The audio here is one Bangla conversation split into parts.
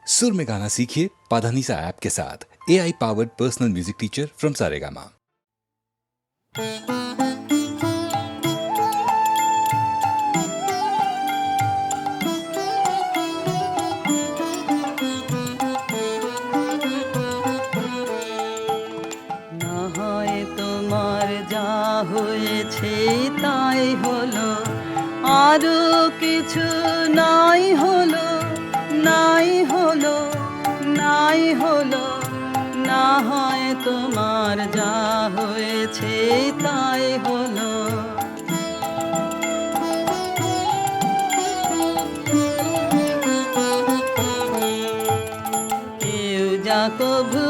सुर में गाना सीखिए पाधानीसा ऐप के साथ। AI powered personal music teacher from Saregama. না হয় তোমার যা হয়েছে তাই হলো, আরো কিছু নাই হলো, নাই হলো, নাই হলো। না হয় তোমার যা হয়েছে তাই হলো। কেউ যা কভু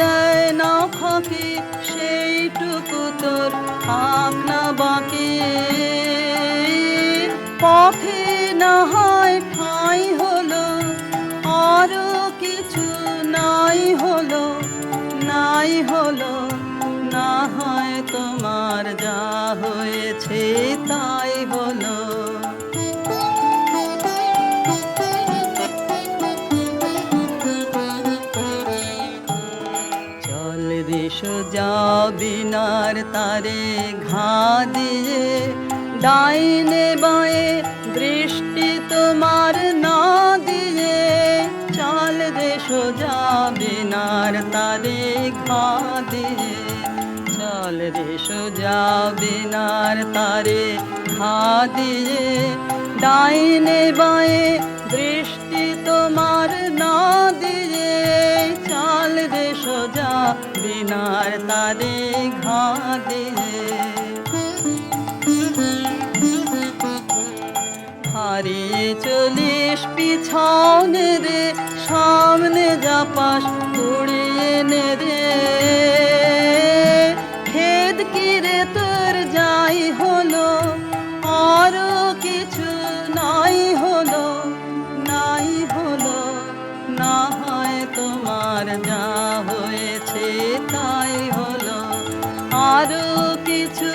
দেয় না ফাঁকি, সেইটুকু তোর থাক না বাকি। পথে না হয় ঠাঁই হলো, আরো কিছু নাই হলো, নাই হলো। না হয় তোমার যা হয়েছে তাই হলো। চল রে সোজা বিনার তারে ঘা দিয়ে, ডাইনে বাঁয়ে দৃষ্টি তোমার না দিয়ে। চল রে সোজা বিনার তারে ঘা দিয়ে, চল রে সোজা বিনার তারে ঘা দিয়ে। ডাইনে বাঁয়ে দৃষ্টি তোমার না দিয়ে। চল রে সোজা বিনার তারে ঘা দিয়ে। হারিয়ে চলিস পিছনে রে, সামনে যা পাস কুড়িয়ে নে রে। খেদ কি রে তোর যাই হলো, আরো কিছু নাই হলো, নাই হলো। না হয় তোমার যা হয়েছে তাই হলো, আরো কিছু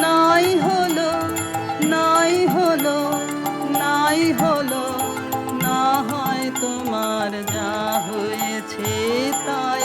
নাই হলো, নাই হলো, নাই হলো। না হয় তোমার যা হয়েছে তাই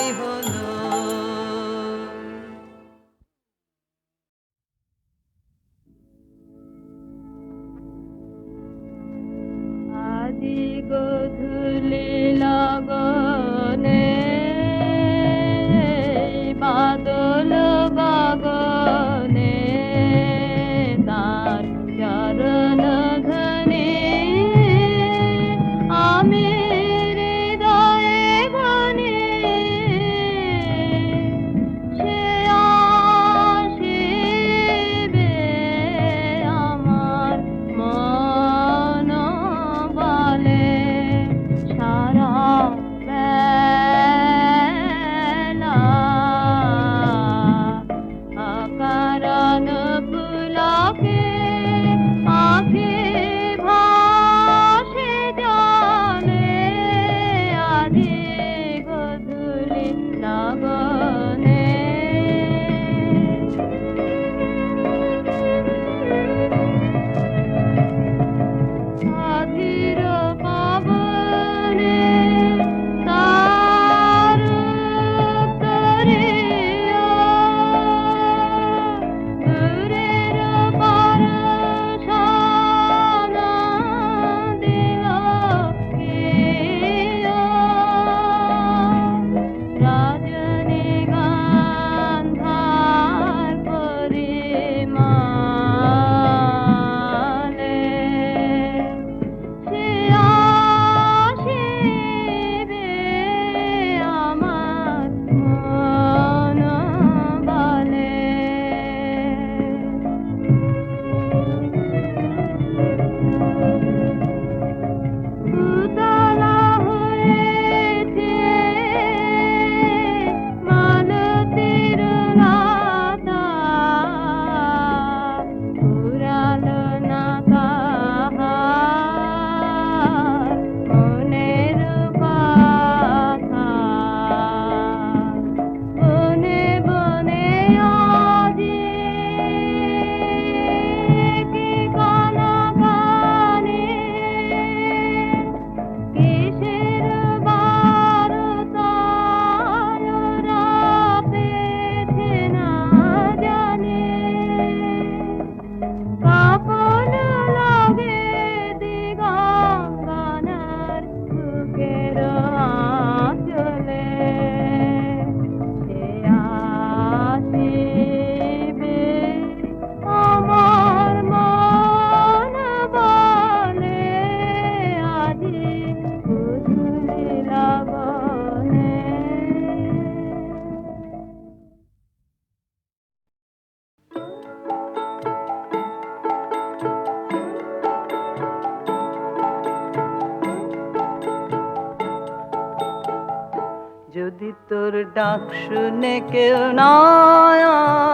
যদি তোর ডাক শুনে কেউ না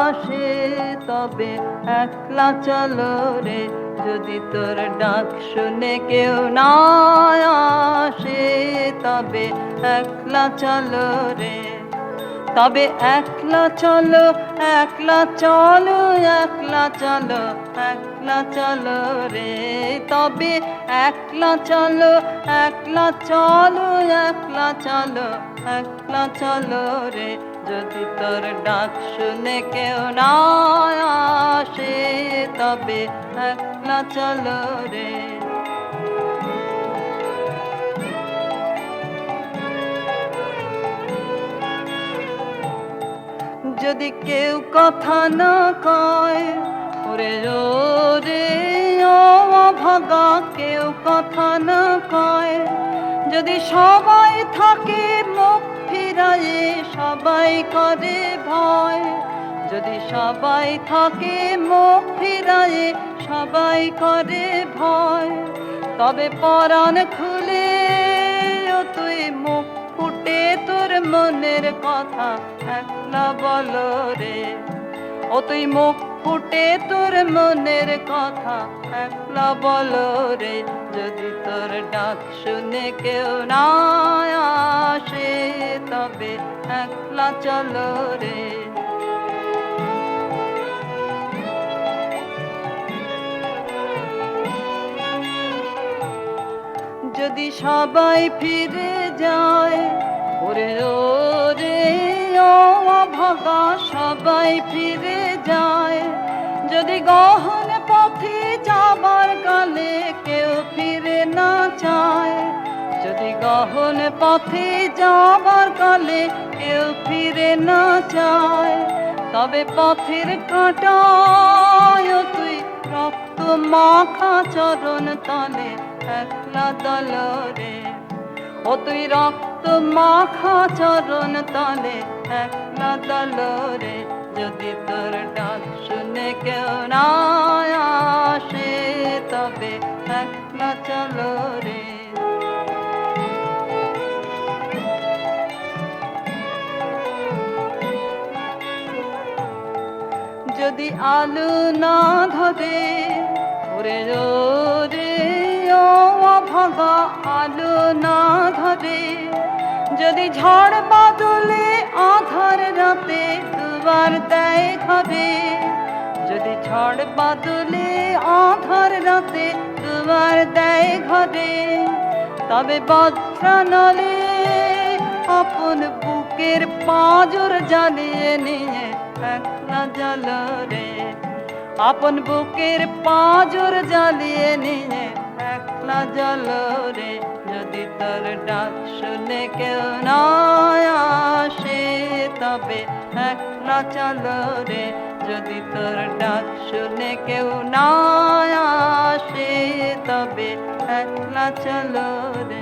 আসে তবে একলা চলো রে, যদি তোর ডাক শুনে কেউ না আসে তবে একলা চলো রে, তবে একলা চলো, একলা চলো, একলা চলো, একলা চলো রে, তবে একলা চলো, একলা চলো, একলা চলো, একলা চলো রে, যদি তোর ডাক শুনে কেউ না আসে তবে একলা চলো রে। যদি কেউ কথা না কয় ওরে রে ও ভাগা, কেউ কথা না কয়, যদি সবাই থাকে মুখ ফিরায়ে সবাই করে ভয়, যদি সবাই থাকে মুখ ফিরায়ে সবাই করে ভয়, তবে পরাণ খুলে ও তুই মুখ ফুটে তোর মনের কথা একলা বলো রে, ও তুই মুখ ফুটে তোর মনের কথা একলা বলো রে, যদি তোর ডাক শুনে কেউ না আসে তবে একলা চলো রে। যদি সবাই ফিরে যায় ওরে রে ও ভাগা, সবাই ফিরে যায়, যদি গহন পথে যাবার কালে কেউ ফিরে না চায়, যদি গহন পথে যাবার কালে কেউ ফিরে না চায়, তবে পথের কাঁটায় তুই রক্ত মাখা চরণ তলে একলা দল রে, ও তুই রক্ত মাখা চরণ তলে একলা দল রে, যদি তোর ডাক শুনে কেউ না আসে তবে একলা চলো রে। যদি আলো না ধরে ওরে রে ও ভাগা, আলো না ধরে, যদি ঝড় বাদলে আধার রাতে দুবার দেয় ঘরে, যদি ঝড় বাদলে আধার রাতে দুবার দেয় ঘরে, তবে বজ্রানলে আপন বুকের পাঁজর জ্বালিয়ে নিয়ে একলা জ্বালো রে, আপন বুকের পাঁজর জ্বালিয়ে নিয়ে একলা জ্বালো রে, যদি তোর ডাক শুনে কেউ না আসে তবে একলা চলো রে, যদি তোর ডাক শুনে কেউ না আসে তবে একলা চলো রে।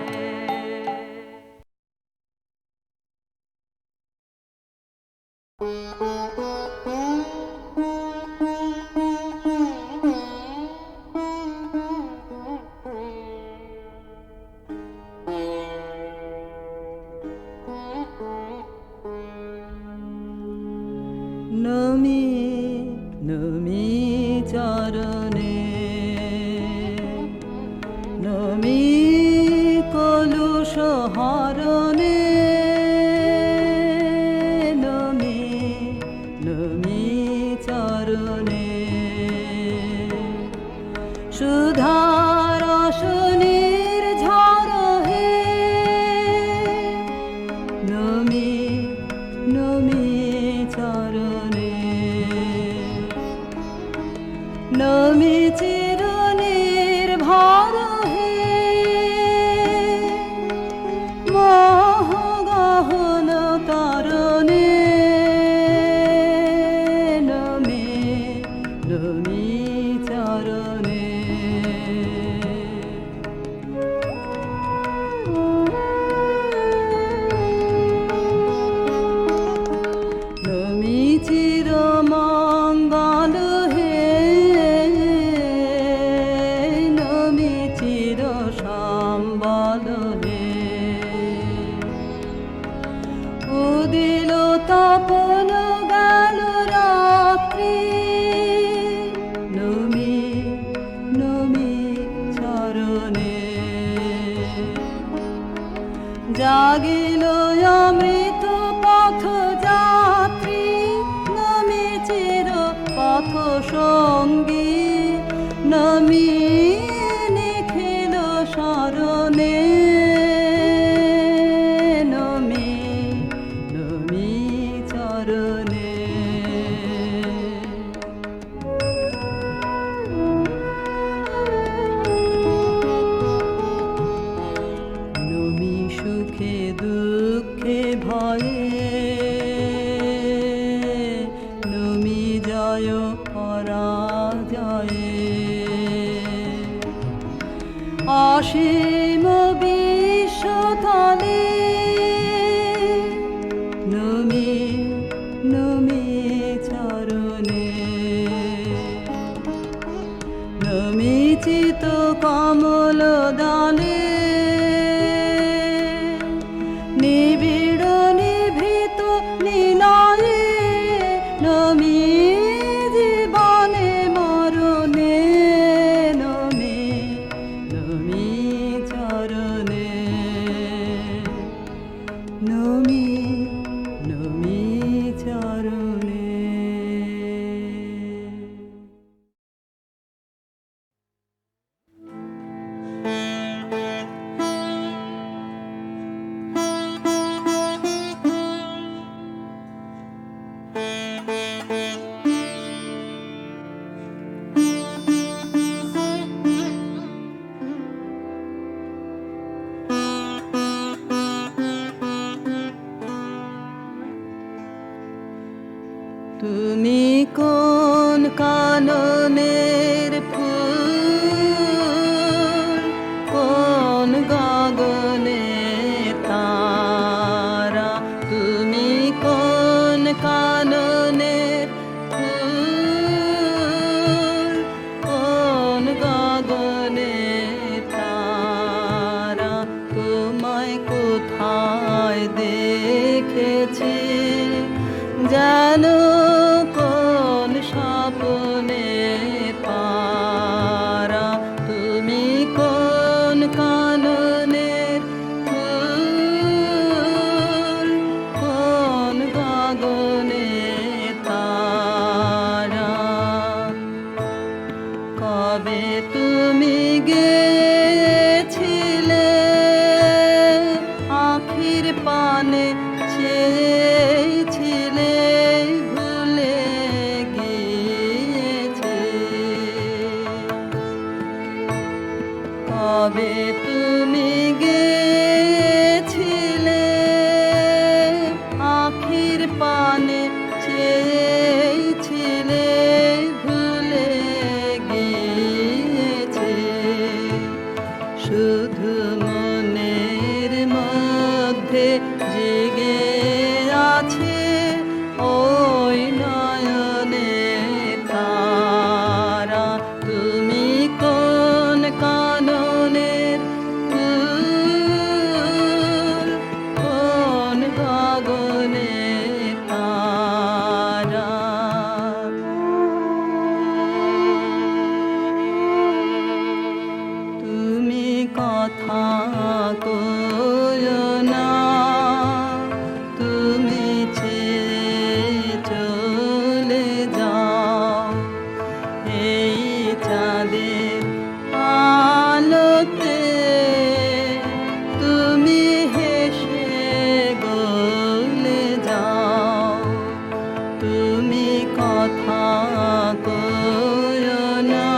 নমি নমি চরণে নমি কলুষ হরণে, নমি নমি চরণে সুধার রসনীর ঝড় হে, নমি নমি চরণে নমি চিরনির ভর হে, মোহ দিল তপন গেল রাত্রি, নমি নমি চরণে জাগিল অমৃত পথ যাত্রী, নমি চির পথ সঙ্গী, নমি নিখিল শরণে, নমি নমি চরণে। নমি সুখে দুঃখে ভয়ে, নমি জয় পরাজয়ে, অসীম বিশ্বতলে, নমি নমি চরণে, নমি চিত কমল দলে, নিবিড় নিভৃত নিলয়ে, নমি জীবনে মরণে, নমি নমি চরণে, নমি নমি চরণে। তুমি কোন কাননের ফুল, কোন গগনের তারা, তুমি কোন কাননের ফুল, কোন গগনের তারা, তোমায় কোথায় দেখেছি যেন কোন স্বপ্নে পারা, তুমি কোন কাননের ফুল, কোন গগনের তারা, কবে তুমি গেছিলে আখির পানে চেয়েছিলে, ভুলে গিয়েছে, কবে তুমি গেছিলে আখির পানে চেয়েছিলে, ভুলে গিয়েছে, শুধু মনের মধ্যে জেগে আছে ওই নয়নে তারা, তুমি কোন কাননের ফুল, কোন গগনের তারা। তুমি কথা কয়ো না, তুমি ছেড়ে চলে যাও, এই চাঁদের আলোতে তুমি হেসে গলে যাও, তুমি কথা কয়ো না,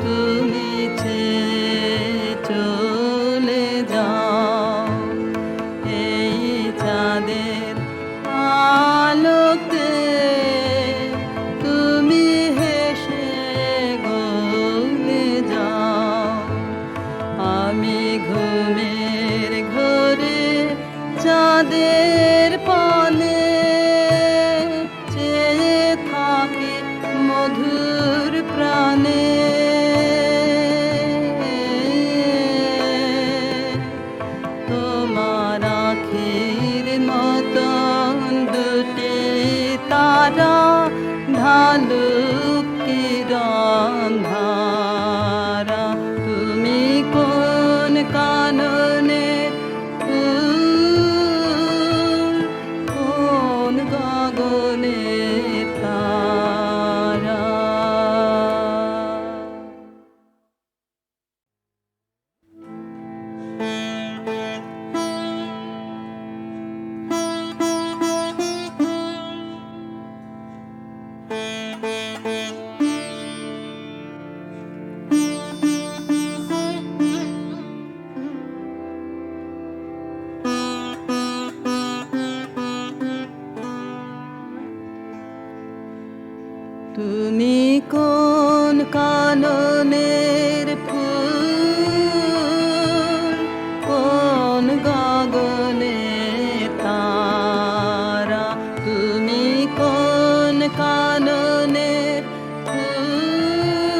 তুমি ছেড়ে চলে যাও, এই চাঁদের আলোতে তুমি হেসে গলে যাও, আমি ঘুমের ঘোরে চাঁদের পানে চেয়ে থাকি মধুর প্রাণে, তোমার আখির ঢালুক কিরণ ধারা তুমি কোন কাননের ফুল কোন গগনের তারা তুমি কোন কাননের ফুল কোন গগনে তারা তুমি কোন কাননের ফুল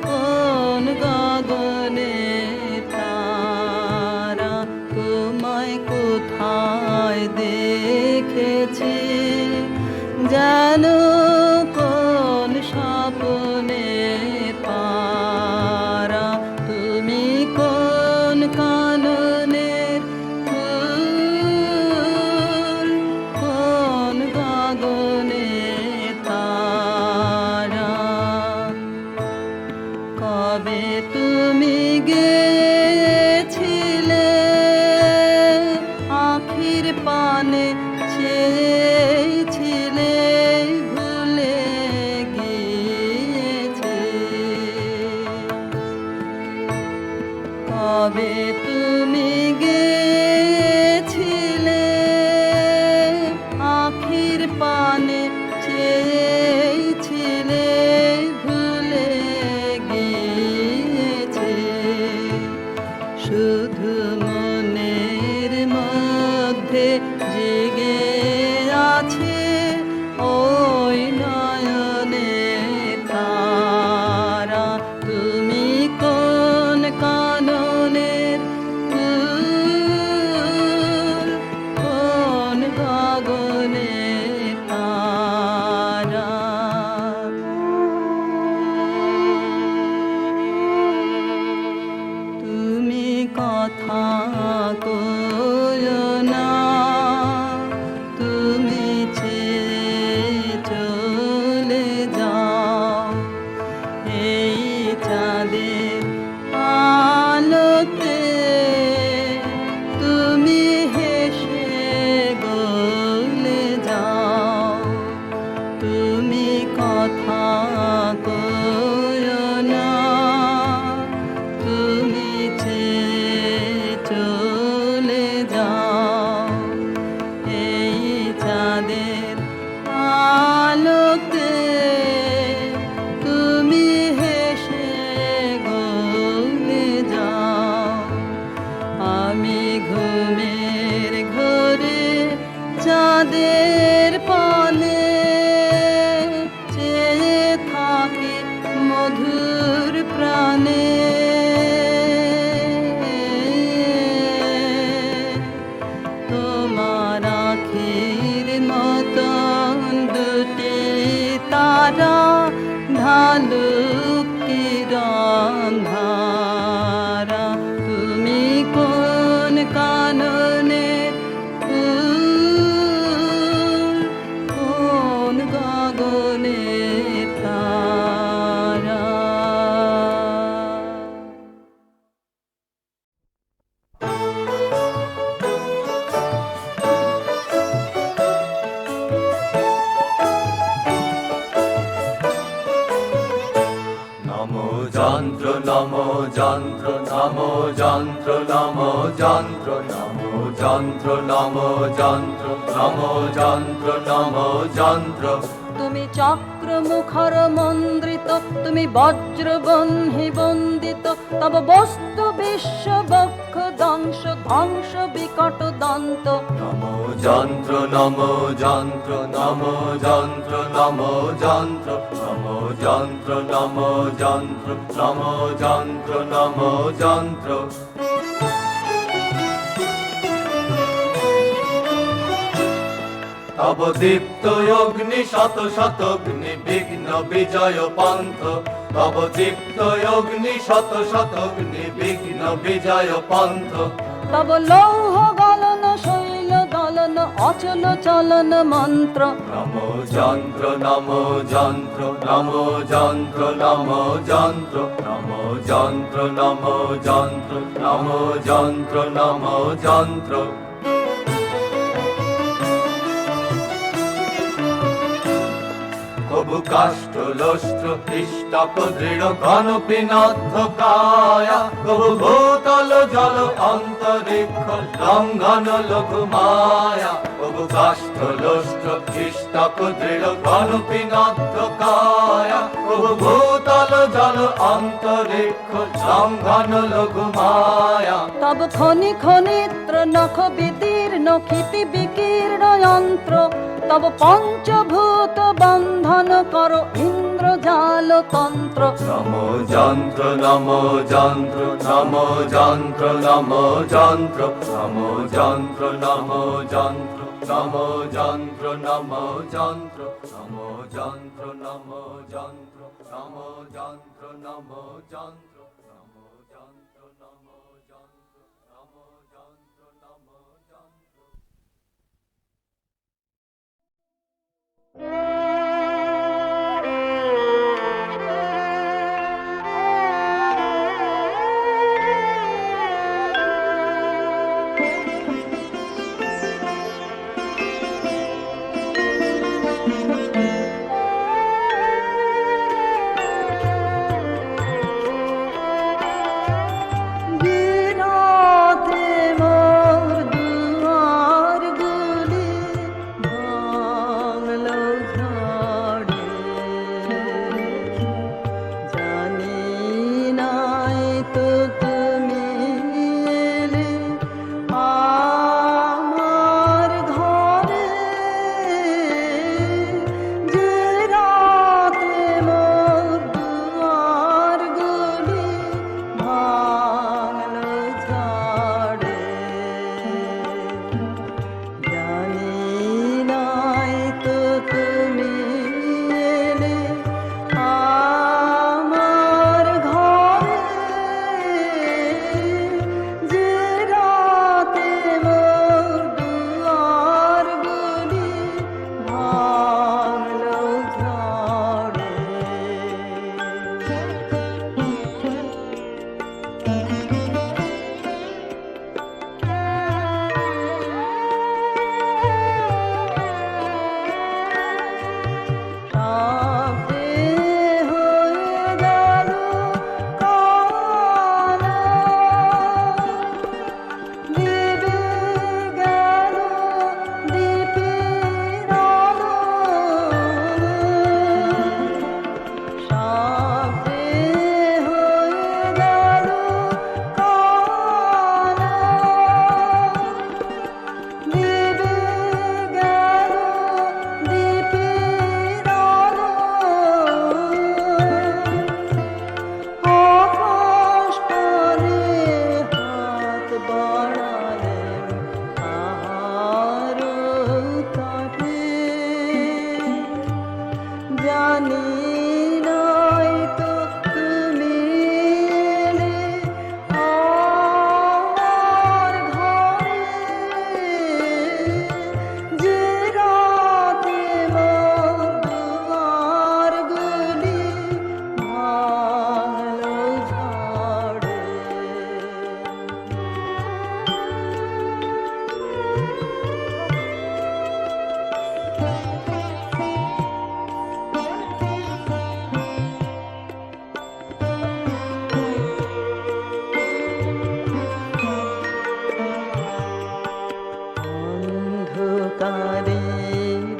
কোন গগনে তারা তোমায় কোথায় দেখেছি জানো কোন স্বপ্নে পারা তুমি কোন কাননের ফুল কোন গগনে তারা কবে তুমি গেছিলে আখির পানে চেয়েছিলে ভুলে গিয়েছে কবে তুমি গেছিলে আখির পানে চেয়েছিলে ভুলে গিয়েছে শুধু মনের মধ্যে জেগে আছে ওই নয়নে তারা তুমি কোন কাননের ফুল কোন গগনে তারা তুমি কথা কয়ো না তুমি ছেড়ে চলে যাও এই চাঁদের আলোতে তুমি হেসে গলে যাও তুমি কথা কয়ো না তুমি ছেড়ে চলে যাও এই চাঁদের আলোতে তুমি হেসে গলে যাও আমি ঘুমের ঘরে চাঁদের পানে চেয়ে থাকি মধুর প্রাণে তোমার আখির মতন দুটি তারা ঢালুক কিরণ ধারা তুমি কোন কাননের ফুল কোন গগনে তারা নমো যন্ত্র নমো যন্ত্র নমো যন্ত্র নমো যন্ত্র নমো যন্ত্র নমো যন্ত্র নমো যন্ত্র নমো যন্ত্র তুমি চক্র মুখর মন্দ্রিত তুমি বজ্র বহ্নি বন্দিত তব বস্তু বিশ্ব বক্ষ দংশ ধ্বংস বিকট দন্ত নমো যন্ত্র নমো যন্ত্র নমো যন্ত্র নমো যন্ত্র নমো যন্ত্র নমো যন্ত্র নমো যন্ত্র নমো যন্ত্র তব দীপ্ত অগ্নি শত শত অগ্নি বিঘ্ন বিজয় পন্থ তব দীপ্ত অগ্নি শত শত অগ্নি বিঘ্ন বিজয় পন্থ তব লৌহ গলন শৈল দলন অচল চলন মন্ত্র নমো যন্ত্র নমো যন্ত্র নমো যন্ত্র নমো যন্ত্র নমো যন্ত্র নমো যন্ত্র নমো যন্ত্র নমো যন্ত্র কবু কাষ্ঠ লস্ত্র পৃষ্ঠক দৃঢ় ঘন পিনাধ্য কায়া কবু ভূতল জল অন্তরিক্ষ লঙ্ঘন লঘু মায়া কবু কাষ্ঠ লস্ত্র পৃষ্ঠক দৃঢ় ঘন পিনাধ্য কায়া কবু ভূতল জল অন্তরিক্ষ লঙ্ঘন লঘু মায়া তব খনি খনিত্র নখ বিদীর্ণ ক্ষিতি বিকীর্ণ যন্ত্র তব পঞ্চভূত বন্ধন কর ইন্দ্রজাল তন্ত্র নমো যন্ত্র নমো যন্ত্র নমো যন্ত্র নমো যন্ত্র নমো যন্ত্র নমো যন্ত্র নমো যন্ত্র নমো যন্ত্র নমো যন্ত্র নমো যন্ত্র নমো যন্ত্র নমো যন্ত্র নমো যন্ত্র নমো যন্ত্র নমো যন্ত্র নমো যন্ত্র বিরাতে মোর দুয়ার গুলি ভাঙলো ঝড়ে জানি নাই তো তুমি এলে আমার ঘরে যে রাতে মোর দুয়ার গুলি ভাঙলো ঝড়ে জানি নাই তো তুমি এলে আমার ঘরে যে রাতে মোর দুয়ার গুলি ভাঙলো ঝড়ে সাপে হয়ে গেল কালো দিবে গেল দীপের আলো সাপে হয়ে গেল কালো দিবে গেল দীপের আলো আকাশ পানে হাত বাড়ালেন আর তাকে জানি নাই তো তুমি এলে আমার ঘরে যে রাতে মোর দুয়ার গুলি ভাঙলো ঝড়ে অন্ধকারে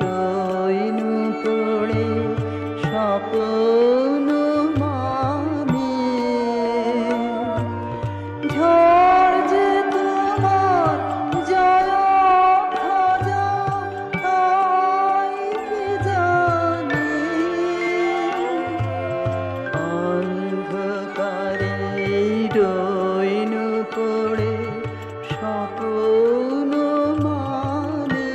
রইনু পড়ে স্বপ্ন মামি ঝড় যে তোমার জয় খাজা তাই কি জানি অন্ধকারে রইনু পড়ে স্বপ্ন মানে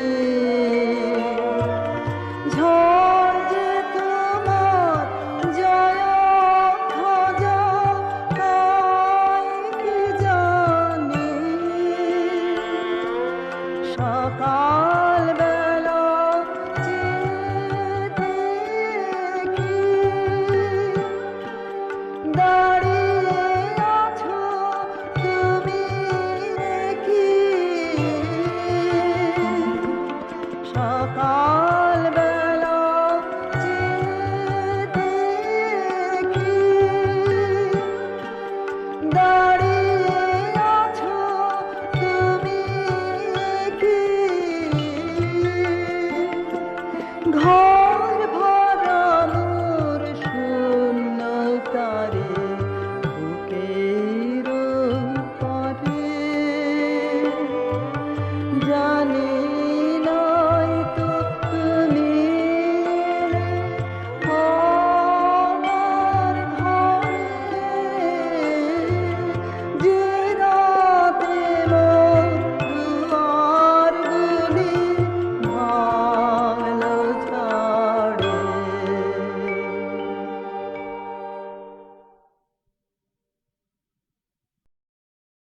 সকাল